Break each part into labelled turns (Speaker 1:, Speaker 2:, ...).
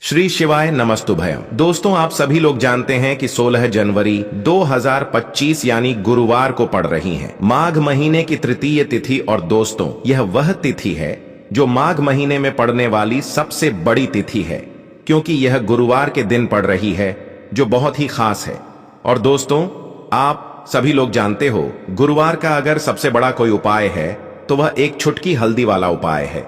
Speaker 1: श्री शिवाय नमस्तुभयम। दोस्तों, आप सभी लोग जानते हैं कि 16 जनवरी 2025 यानी गुरुवार को पड़ रही है माघ महीने की तृतीय तिथि। और दोस्तों, यह वह तिथि है जो माघ महीने में पड़ने वाली सबसे बड़ी तिथि है, क्योंकि यह गुरुवार के दिन पड़ रही है, जो बहुत ही खास है। और दोस्तों, आप सभी लोग जानते हो, गुरुवार का अगर सबसे बड़ा कोई उपाय है तो वह एक चुटकी हल्दी वाला उपाय है।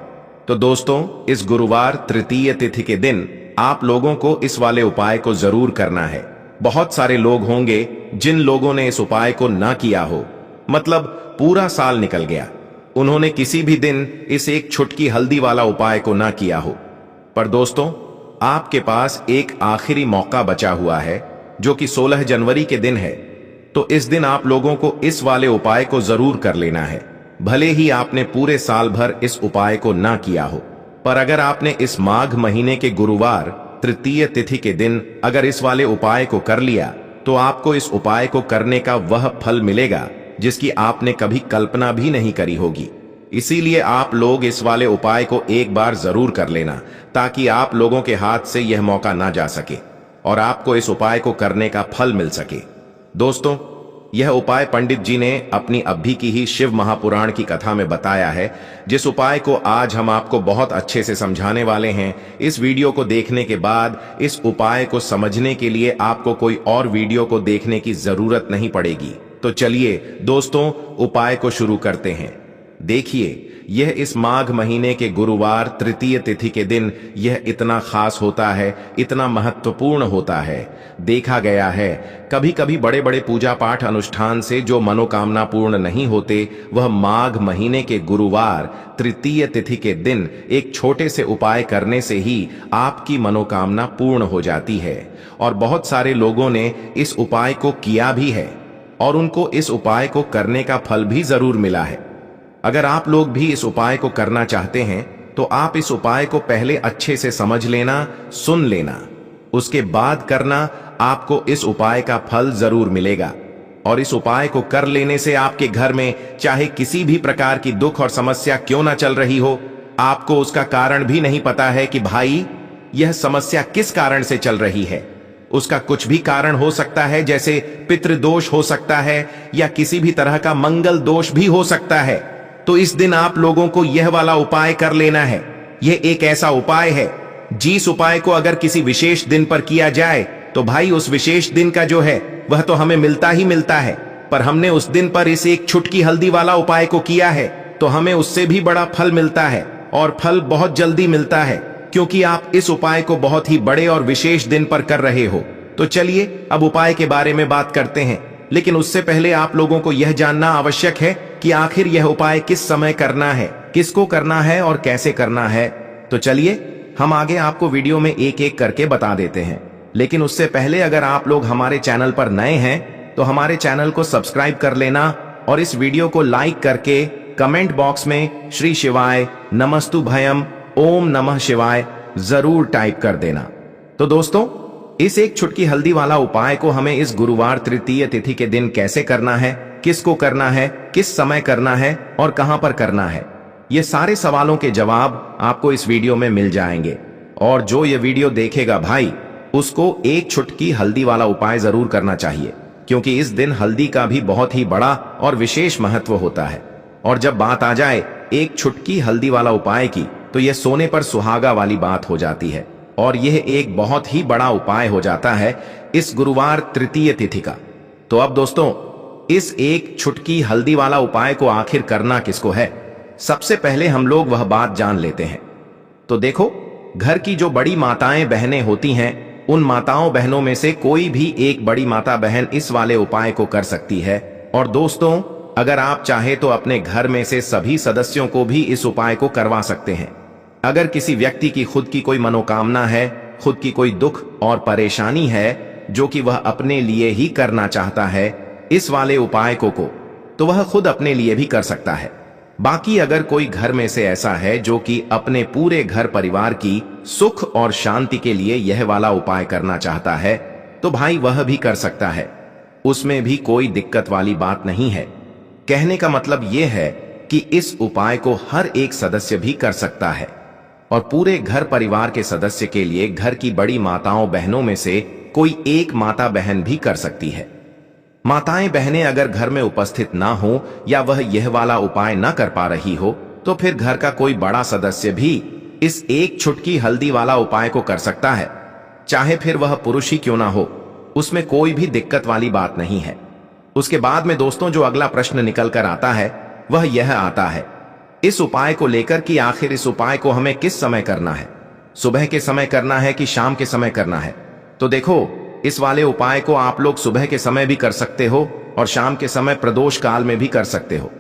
Speaker 1: तो दोस्तों, इस गुरुवार तृतीय तिथि के दिन आप लोगों को इस वाले उपाय को जरूर करना है। बहुत सारे लोग होंगे जिन लोगों ने इस उपाय को ना किया हो, मतलब पूरा साल निकल गया, उन्होंने किसी भी दिन इस एक चुटकी हल्दी वाला उपाय को ना किया हो। पर दोस्तों, आपके पास एक आखिरी मौका बचा हुआ है, जो कि 16 जनवरी के दिन है। तो इस दिन आप लोगों को इस वाले उपाय को जरूर कर लेना है, भले ही आपने पूरे साल भर इस उपाय को ना किया हो। पर अगर आपने इस माघ महीने के गुरुवार तृतीय तिथि के दिन अगर इस वाले उपाय को कर लिया, तो आपको इस उपाय को करने का वह फल मिलेगा जिसकी आपने कभी कल्पना भी नहीं करी होगी। इसीलिए आप लोग इस वाले उपाय को एक बार जरूर कर लेना, ताकि आप लोगों के हाथ से यह मौका ना जा सके और आपको इस उपाय को करने का फल मिल सके। दोस्तों, यह उपाय पंडित जी ने अपनी अभी की ही शिव महापुराण की कथा में बताया है, जिस उपाय को आज हम आपको बहुत अच्छे से समझाने वाले हैं। इस वीडियो को देखने के बाद इस उपाय को समझने के लिए आपको कोई और वीडियो को देखने की जरूरत नहीं पड़ेगी। तो चलिए दोस्तों, उपाय को शुरू करते हैं। देखिए, यह इस माघ महीने के गुरुवार तृतीय तिथि के दिन यह इतना खास होता है, इतना महत्वपूर्ण होता है। देखा गया है, कभी कभी बड़े बड़े पूजा पाठ अनुष्ठान से जो मनोकामना पूर्ण नहीं होते, वह माघ महीने के गुरुवार तृतीय तिथि के दिन एक छोटे से उपाय करने से ही आपकी मनोकामना पूर्ण हो जाती है। और बहुत सारे लोगों ने इस उपाय को किया भी है और उनको इस उपाय को करने का फल भी जरूर मिला है। अगर आप लोग भी इस उपाय को करना चाहते हैं, तो आप इस उपाय को पहले अच्छे से समझ लेना, सुन लेना, उसके बाद करना। आपको इस उपाय का फल जरूर मिलेगा। और इस उपाय को कर लेने से आपके घर में चाहे किसी भी प्रकार की दुख और समस्या क्यों ना चल रही हो, आपको उसका कारण भी नहीं पता है कि भाई यह समस्या किस कारण से चल रही है। उसका कुछ भी कारण हो सकता है, जैसे पितृदोष हो सकता है या किसी भी तरह का मंगल दोष भी हो सकता है। तो इस दिन आप लोगों को यह वाला उपाय कर लेना है। यह एक ऐसा उपाय है, जिस उपाय को अगर किसी विशेष दिन पर किया जाए, तो भाई उस विशेष दिन का जो है वह तो हमें मिलता ही मिलता है। पर हमने उस दिन पर इस एक चुटकी हल्दी वाला उपाय को किया है, तो हमें उससे भी बड़ा फल मिलता है, और फल बहुत जल्दी मिलता है, क्योंकि आप इस उपाय को बहुत ही बड़े और विशेष दिन पर कर रहे हो। तो चलिए अब उपाय के बारे में बात करते हैं। लेकिन उससे पहले आप लोगों को यह जानना आवश्यक है कि आखिर यह उपाय किस समय करना है, किसको करना है और कैसे करना है। तो चलिए हम आगे आपको वीडियो में एक एक करके बता देते हैं। लेकिन उससे पहले अगर आप लोग हमारे चैनल पर नए हैं, तो हमारे चैनल को सब्सक्राइब कर लेना और इस वीडियो को लाइक करके कमेंट बॉक्स में श्री शिवाय नमस्तुभयम ओम नमः शिवाय जरूर टाइप कर देना। तो दोस्तों, इस एक चुटकी हल्दी वाला उपाय को हमें इस गुरुवार तृतीय तिथि के दिन कैसे करना है, किसको करना है, किस समय करना है और कहां पर करना है, ये सारे सवालों के जवाब आपको इस वीडियो में मिल जाएंगे। और जो ये वीडियो देखेगा भाई, उसको एक चुटकी हल्दी वाला उपाय जरूर करना चाहिए, क्योंकि इस दिन हल्दी का भी बहुत ही बड़ा और विशेष महत्व होता है। और जब बात आ जाए एक चुटकी हल्दी वाला उपाय की, तो यह सोने पर सुहागा वाली बात हो जाती है, और यह एक बहुत ही बड़ा उपाय हो जाता है इस गुरुवार तृतीय तिथि का। तो अब दोस्तों, इस एक चुटकी हल्दी वाला उपाय को आखिर करना किसको है, सबसे पहले हम लोग वह बात जान लेते हैं। तो देखो, घर की जो बड़ी माताएं बहनें होती हैं, उन माताओं बहनों में से कोई भी एक बड़ी माता बहन इस वाले उपाय को कर सकती है। और दोस्तों, अगर आप चाहे तो अपने घर में से सभी सदस्यों को भी इस उपाय को करवा सकते हैं। अगर किसी व्यक्ति की खुद की कोई मनोकामना है, खुद की कोई दुख और परेशानी है, जो कि वह अपने लिए ही करना चाहता है इस वाले उपाय को तो वह खुद अपने लिए भी कर सकता है। बाकी अगर कोई घर में से ऐसा है जो कि अपने पूरे घर परिवार की सुख और शांति के लिए यह वाला उपाय करना चाहता है, तो भाई वह भी कर सकता है। उसमें भी कोई दिक्कत वाली बात नहीं है। कहने का मतलब यह है कि इस उपाय को हर एक सदस्य भी कर सकता है। और पूरे घर परिवार के सदस्य के लिए घर की बड़ी माताओं बहनों में से कोई एक माता बहन भी कर सकती है। माताएं बहनें अगर घर में उपस्थित ना हो या वह यह वाला उपाय ना कर पा रही हो तो फिर घर का कोई बड़ा सदस्य भी इस एक चुटकी हल्दी वाला उपाय को कर सकता है, चाहे फिर वह पुरुष ही क्यों ना हो। उसमें कोई भी दिक्कत वाली बात नहीं है। उसके बाद में दोस्तों जो अगला प्रश्न निकल कर आता है वह यह आता है इस उपाय को लेकर कि आखिर इस उपाय को हमें किस समय करना है, सुबह के समय करना है कि शाम के समय करना है। तो देखो, इस वाले उपाय को आप लोग सुबह के समय भी कर सकते हो और शाम के समय प्रदोष काल में भी कर सकते हो।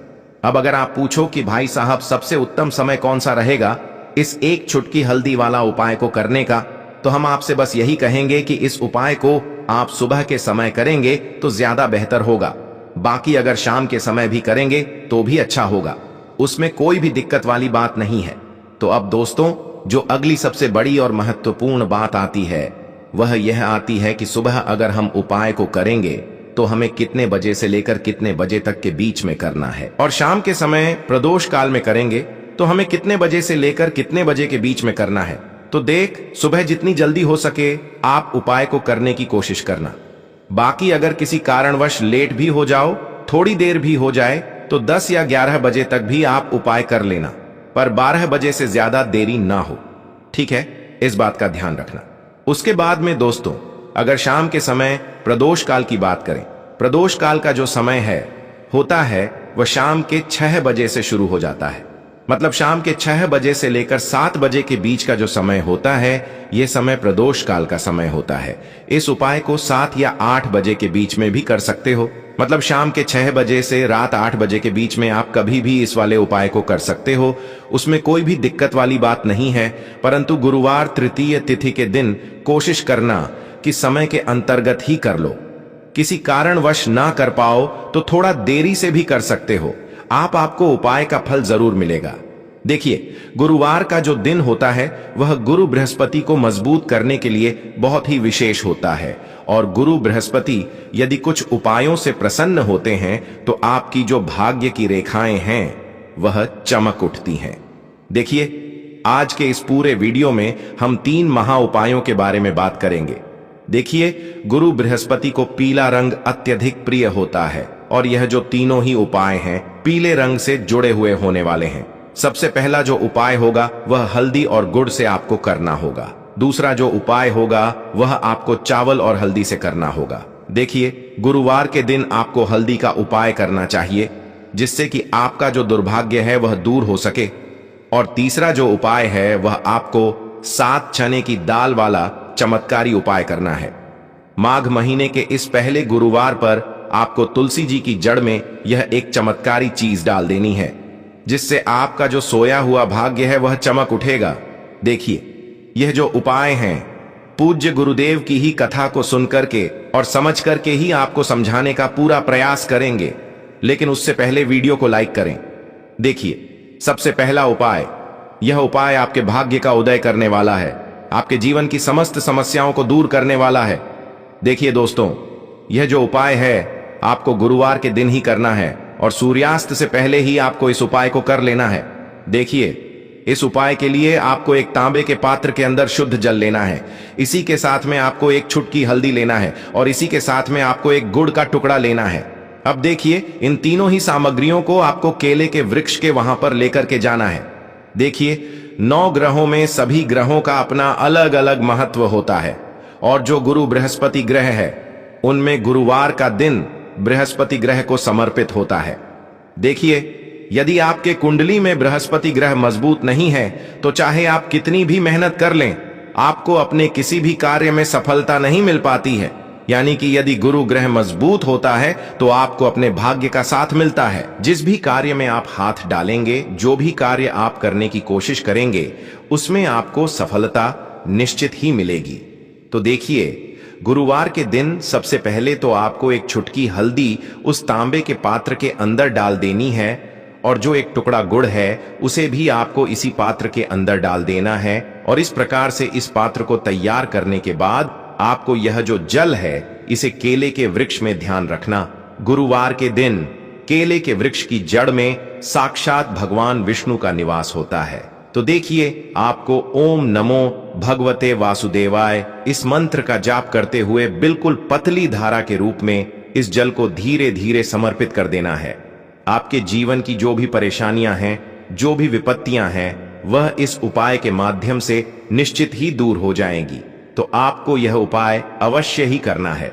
Speaker 1: अब अगर आप पूछो कि भाई साहब सबसे उत्तम समय कौन सा रहेगा इस एक चुटकी हल्दी वाला उपाय को करने का, तो हम आपसे बस यही कहेंगे कि इस उपाय को आप सुबह के समय करेंगे तो ज्यादा बेहतर होगा। बाकी अगर शाम के समय भी करेंगे तो भी अच्छा होगा, उसमें कोई भी दिक्कत वाली बात नहीं है। तो अब दोस्तों जो अगली सबसे बड़ी और महत्वपूर्ण बात आती है वह यह आती है कि सुबह अगर हम उपाय को करेंगे तो हमें कितने बजे से लेकर कितने बजे तक के बीच में करना है, और शाम के समय प्रदोष काल में करेंगे तो हमें कितने बजे से लेकर कितने बजे के बीच में करना है। तो देख, सुबह जितनी जल्दी हो सके आप उपाय को करने की कोशिश करना। बाकी अगर किसी कारणवश लेट भी हो जाओ, थोड़ी देर भी हो जाए, तो 10 या 11 बजे तक भी आप उपाय कर लेना, पर 12 बजे से ज्यादा देरी ना हो। ठीक है, इस बात का ध्यान रखना। उसके बाद में दोस्तों अगर शाम के समय प्रदोष काल की बात करें, प्रदोष काल का जो समय होता है वह शाम के 6 बजे से शुरू हो जाता है। मतलब शाम के 6 बजे से लेकर 7 बजे के बीच का जो समय होता है यह समय प्रदोष काल का समय होता है। इस उपाय को 7 या 8 बजे के बीच में भी कर सकते हो। मतलब शाम के 6 बजे से रात 8 बजे के बीच में आप कभी भी इस वाले उपाय को कर सकते हो, उसमें कोई भी दिक्कत वाली बात नहीं है। परंतु गुरुवार तृतीय तिथि के दिन कोशिश करना कि समय के अंतर्गत ही कर लो। किसी कारणवश ना कर पाओ तो थोड़ा देरी से भी कर सकते हो, आपको उपाय का फल जरूर मिलेगा। देखिए, गुरुवार का जो दिन होता है वह गुरु बृहस्पति को मजबूत करने के लिए बहुत ही विशेष होता है, और गुरु बृहस्पति यदि कुछ उपायों से प्रसन्न होते हैं तो आपकी जो भाग्य की रेखाएं हैं वह चमक उठती हैं। देखिए, आज के इस पूरे वीडियो में हम 3 महा उपायों के बारे में बात करेंगे। देखिए, गुरु बृहस्पति को पीला रंग अत्यधिक प्रिय होता है और यह जो तीनों ही उपाय हैं पीले रंग से जुड़े हुए होने वाले हैं। सबसे पहला जो उपाय होगा वह हल्दी और गुड़ से आपको करना होगा। दूसरा जो उपाय होगा वह आपको चावल और हल्दी से करना होगा। देखिए, गुरुवार के दिन आपको हल्दी का उपाय करना चाहिए जिससे कि आपका जो दुर्भाग्य है वह दूर हो सके। और तीसरा जो उपाय है वह आपको 7 चने की दाल वाला चमत्कारी उपाय करना है। माघ महीने के इस पहले गुरुवार पर आपको तुलसी जी की जड़ में यह एक चमत्कारी चीज डाल देनी है जिससे आपका जो सोया हुआ भाग्य है वह चमक उठेगा। देखिए, यह जो उपाय हैं पूज्य गुरुदेव की ही कथा को सुनकर के और समझ करके ही आपको समझाने का पूरा प्रयास करेंगे, लेकिन उससे पहले वीडियो को लाइक करें। देखिए, सबसे पहला उपाय, यह उपाय आपके भाग्य का उदय करने वाला है, आपके जीवन की समस्त समस्याओं को दूर करने वाला है। देखिए दोस्तों, यह जो उपाय है आपको गुरुवार के दिन ही करना है और सूर्यास्त से पहले ही आपको इस उपाय को कर लेना है। देखिए, इस उपाय के लिए आपको एक तांबे के पात्र के अंदर शुद्ध जल लेना है, इसी के साथ में आपको एक चुटकी हल्दी लेना है और इसी के साथ में आपको एक गुड़ का टुकड़ा लेना है। अब देखिए, इन तीनों ही सामग्रियों को आपको केले के वृक्ष के वहां पर लेकर के जाना है। देखिए, 9 ग्रहों में सभी ग्रहों का अपना अलग अलग महत्व होता है और जो गुरु बृहस्पति ग्रह है उनमें गुरुवार का दिन बृहस्पति ग्रह को समर्पित होता है। देखिए, यदि आपके कुंडली में बृहस्पति ग्रह मजबूत नहीं है तो चाहे आप कितनी भी मेहनत कर लें, आपको अपने किसी भी कार्य में सफलता नहीं मिल पाती है। यानी कि यदि गुरु ग्रह मजबूत होता है तो आपको अपने भाग्य का साथ मिलता है। जिस भी कार्य में आप हाथ डालेंगे, जो भी कार्य आप करने की कोशिश करेंगे, उसमें आपको सफलता निश्चित ही मिलेगी। तो देखिए, गुरुवार के दिन सबसे पहले तो आपको एक चुटकी हल्दी उस तांबे के पात्र के अंदर डाल देनी है और जो एक टुकड़ा गुड़ है उसे भी आपको इसी पात्र के अंदर डाल देना है। और इस प्रकार से इस पात्र को तैयार करने के बाद आपको यह जो जल है इसे केले के वृक्ष में ध्यान रखना। गुरुवार के दिन केले के वृक्ष की जड़ में साक्षात भगवान विष्णु का निवास होता है। तो देखिए, आपको ओम नमो भगवते वासुदेवाय इस मंत्र का जाप करते हुए बिल्कुल पतली धारा के रूप में इस जल को धीरे धीरे समर्पित कर देना है। आपके जीवन की जो भी परेशानियां हैं, जो भी विपत्तियां हैं, वह इस उपाय के माध्यम से निश्चित ही दूर हो जाएंगी। तो आपको यह उपाय अवश्य ही करना है।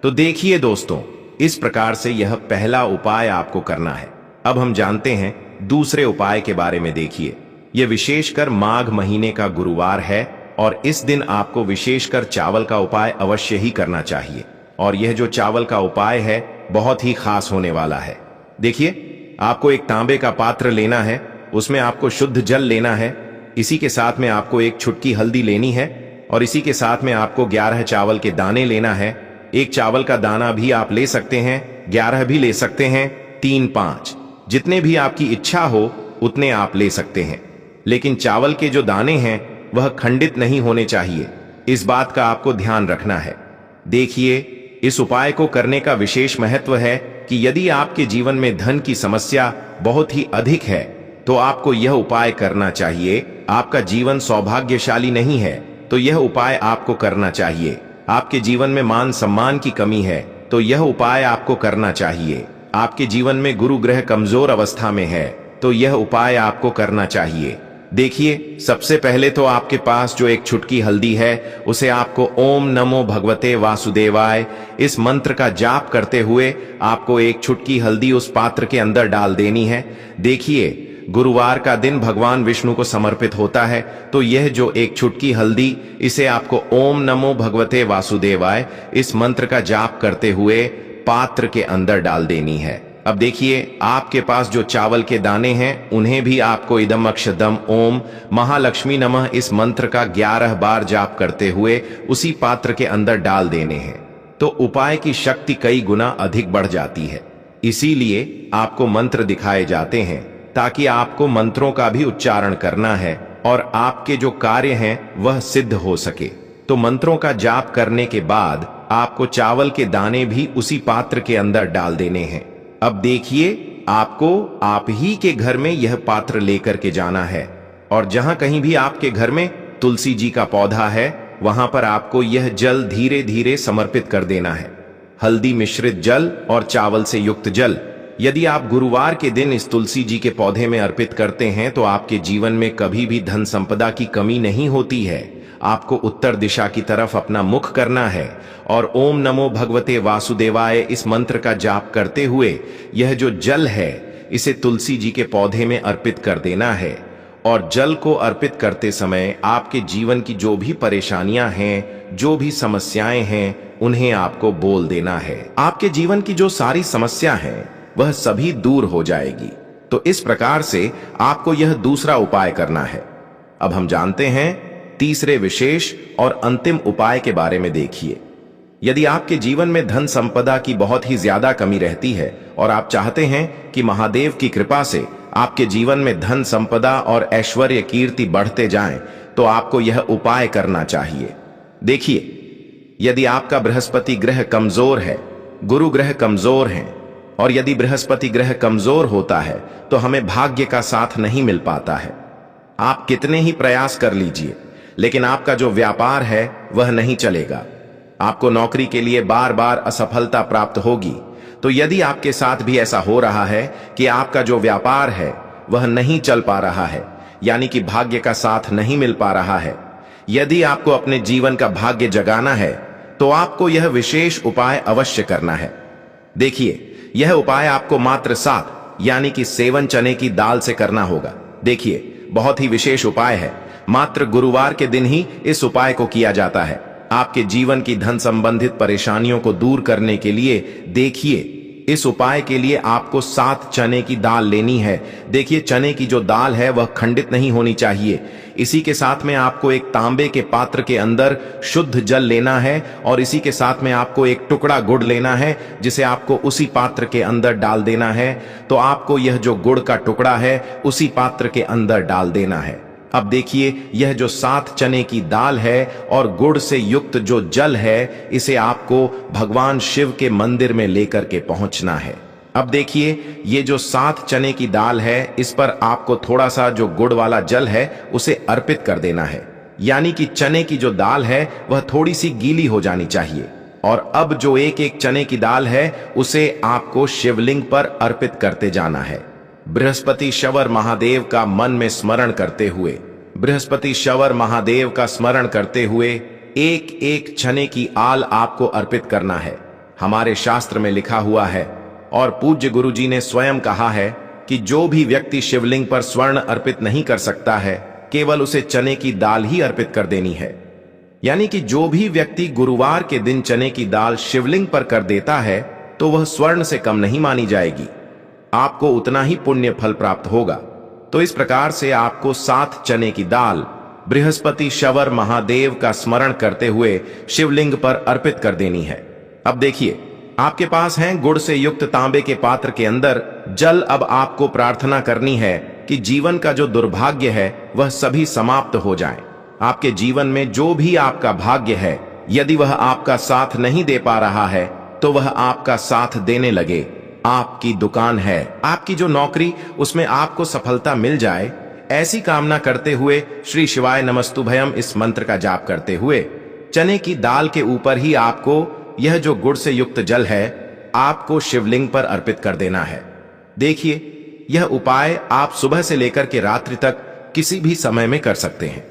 Speaker 1: तो देखिए दोस्तों, इस प्रकार से यह पहला उपाय आपको करना है। अब हम जानते हैं दूसरे उपाय के बारे में। देखिए, यह विशेषकर माघ महीने का गुरुवार है और इस दिन आपको विशेषकर चावल का उपाय अवश्य ही करना चाहिए। और यह जो चावल का उपाय है बहुत ही खास होने वाला है। देखिए, आपको एक तांबे का पात्र लेना है, उसमें आपको शुद्ध जल लेना है, इसी के साथ में आपको एक चुटकी हल्दी लेनी है और इसी के साथ में आपको 11 चावल के दाने लेना है। एक चावल का दाना भी आप ले सकते हैं, 11 भी ले सकते हैं, 3, 5 जितने भी आपकी इच्छा हो उतने आप ले सकते हैं। लेकिन चावल के जो दाने हैं वह खंडित नहीं होने चाहिए, इस बात का आपको ध्यान रखना है। देखिए, इस उपाय को करने का विशेष महत्व है कि यदि आपके जीवन में धन की समस्या बहुत ही अधिक है तो आपको यह उपाय करना चाहिए। आपका जीवन सौभाग्यशाली नहीं है तो यह उपाय आपको करना चाहिए। आपके जीवन में मान सम्मान की कमी है तो यह उपाय आपको करना चाहिए। आपके जीवन में गुरु ग्रह कमजोर अवस्था में है तो यह उपाय आपको करना चाहिए। देखिए, सबसे पहले तो आपके पास जो एक चुटकी हल्दी है उसे आपको ओम नमो भगवते वासुदेवाय इस मंत्र का जाप करते हुए आपको एक चुटकी हल्दी उस पात्र के अंदर डाल देनी है। देखिए, गुरुवार का दिन भगवान विष्णु को समर्पित होता है तो यह जो एक चुटकी हल्दी, इसे आपको ओम नमो भगवते वासुदेवाय इस मंत्र का जाप करते हुए पात्र के अंदर डाल देनी है। अब देखिए, आपके पास जो चावल के दाने हैं उन्हें भी आपको इदम अक्षदम ओम महालक्ष्मी नमः इस मंत्र का 11 बार जाप करते हुए उसी पात्र के अंदर डाल देने हैं। तो उपाय की शक्ति कई गुना अधिक बढ़ जाती है। इसीलिए आपको मंत्र दिखाए जाते हैं ताकि आपको मंत्रों का भी उच्चारण करना है और आपके जो कार्य हैं वह सिद्ध हो सके। तो मंत्रों का जाप करने के बाद आपको चावल के दाने भी उसी पात्र के अंदर डाल देने हैं। अब देखिए, आपको आप ही के घर में यह पात्र लेकर के जाना है और जहां कहीं भी आपके घर में तुलसी जी का पौधा है वहां पर आपको यह जल धीरे धीरे समर्पित कर देना है। हल्दी मिश्रित जल और चावल से युक्त जल यदि आप गुरुवार के दिन इस तुलसी जी के पौधे में अर्पित करते हैं तो आपके जीवन में कभी भी धन संपदा की कमी नहीं होती है। आपको उत्तर दिशा की तरफ अपना मुख करना है और ओम नमो भगवते वासुदेवाय इस मंत्र का जाप करते हुए यह जो जल है इसे तुलसी जी के पौधे में अर्पित कर देना है। और जल को अर्पित करते समय आपके जीवन की जो भी परेशानियां हैं, जो भी समस्याएं हैं, उन्हें आपको बोल देना है। आपके जीवन की जो सारी समस्या है वह सभी दूर हो जाएगी। तो इस प्रकार से आपको यह दूसरा उपाय करना है। अब हम जानते हैं तीसरे विशेष और अंतिम उपाय के बारे में। देखिए, यदि आपके जीवन में धन संपदा की बहुत ही ज्यादा कमी रहती है और आप चाहते हैं कि महादेव की कृपा से आपके जीवन में धन संपदा और ऐश्वर्य कीर्ति बढ़ते जाएं, तो आपको यह उपाय करना चाहिए। देखिए, यदि आपका बृहस्पति ग्रह कमजोर है, गुरु ग्रह कमजोर हैं और यदि बृहस्पति ग्रह कमजोर होता है तो हमें भाग्य का साथ नहीं मिल पाता है। आप कितने ही प्रयास कर लीजिए लेकिन आपका जो व्यापार है वह नहीं चलेगा। आपको नौकरी के लिए बार बार असफलता प्राप्त होगी। तो यदि आपके साथ भी ऐसा हो रहा है कि आपका जो व्यापार है वह नहीं चल पा रहा है, यानी कि भाग्य का साथ नहीं मिल पा रहा है, यदि आपको अपने जीवन का भाग्य जगाना है तो आपको यह विशेष उपाय अवश्य करना है। देखिए, यह उपाय आपको मात्र 7 यानी कि 7 चने की दाल से करना होगा। देखिए, बहुत ही विशेष उपाय है। मात्र गुरुवार के दिन ही इस उपाय को किया जाता है। आपके जीवन की धन संबंधित परेशानियों को दूर करने के लिए देखिए, इस उपाय के लिए आपको 7 चने की दाल लेनी है। देखिए, चने की जो दाल है वह खंडित नहीं होनी चाहिए। इसी के साथ में आपको एक तांबे के पात्र के अंदर शुद्ध जल लेना है और इसी के साथ में आपको एक टुकड़ा गुड़ लेना है जिसे आपको उसी पात्र के अंदर डाल देना है। तो आपको यह जो गुड़ का टुकड़ा है उसी पात्र के अंदर डाल देना है। अब देखिए, यह जो 7 चने की दाल है और गुड़ से युक्त जो जल है, इसे आपको भगवान शिव के मंदिर में लेकर के पहुंचना है। अब देखिए, ये जो 7 चने की दाल है, इस पर आपको थोड़ा सा जो गुड़ वाला जल है उसे अर्पित कर देना है। यानी कि चने की जो दाल है वह थोड़ी सी गीली हो जानी चाहिए। और अब जो एक एक चने की दाल है उसे आपको शिवलिंग पर अर्पित करते जाना है। बृहस्पति शवर महादेव का मन में स्मरण करते हुए, बृहस्पति शवर महादेव का स्मरण करते हुए एक एक चने की आल आपको अर्पित करना है। हमारे शास्त्र में लिखा हुआ है और पूज्य गुरुजी ने स्वयं कहा है कि जो भी व्यक्ति शिवलिंग पर स्वर्ण अर्पित नहीं कर सकता है, केवल उसे चने की दाल ही अर्पित कर देनी है। यानी कि जो भी व्यक्ति गुरुवार के दिन चने की दाल शिवलिंग पर कर देता है तो वह स्वर्ण से कम नहीं मानी जाएगी, आपको उतना ही पुण्य फल प्राप्त होगा। तो इस प्रकार से आपको 7 चने की दाल बृहस्पति शवर महादेव का स्मरण करते हुए शिवलिंग पर अर्पित कर देनी है। अब देखिए, आपके पास है गुड़ से युक्त तांबे के पात्र के अंदर जल। अब आपको प्रार्थना करनी है कि जीवन का जो दुर्भाग्य है वह सभी समाप्त हो जाए। आपके जीवन में जो भी आपका भाग्य है, यदि वह आपका साथ नहीं दे पा रहा है तो वह आपका साथ देने लगे। आपकी दुकान है, आपकी जो नौकरी, उसमें आपको सफलता मिल जाए, ऐसी कामना करते हुए श्री शिवाय नमस्तुभयम इस मंत्र का जाप करते हुए चने की दाल के ऊपर ही आपको यह जो गुड़ से युक्त जल है आपको शिवलिंग पर अर्पित कर देना है। देखिए, यह उपाय आप सुबह से लेकर के रात्रि तक किसी भी समय में कर सकते हैं।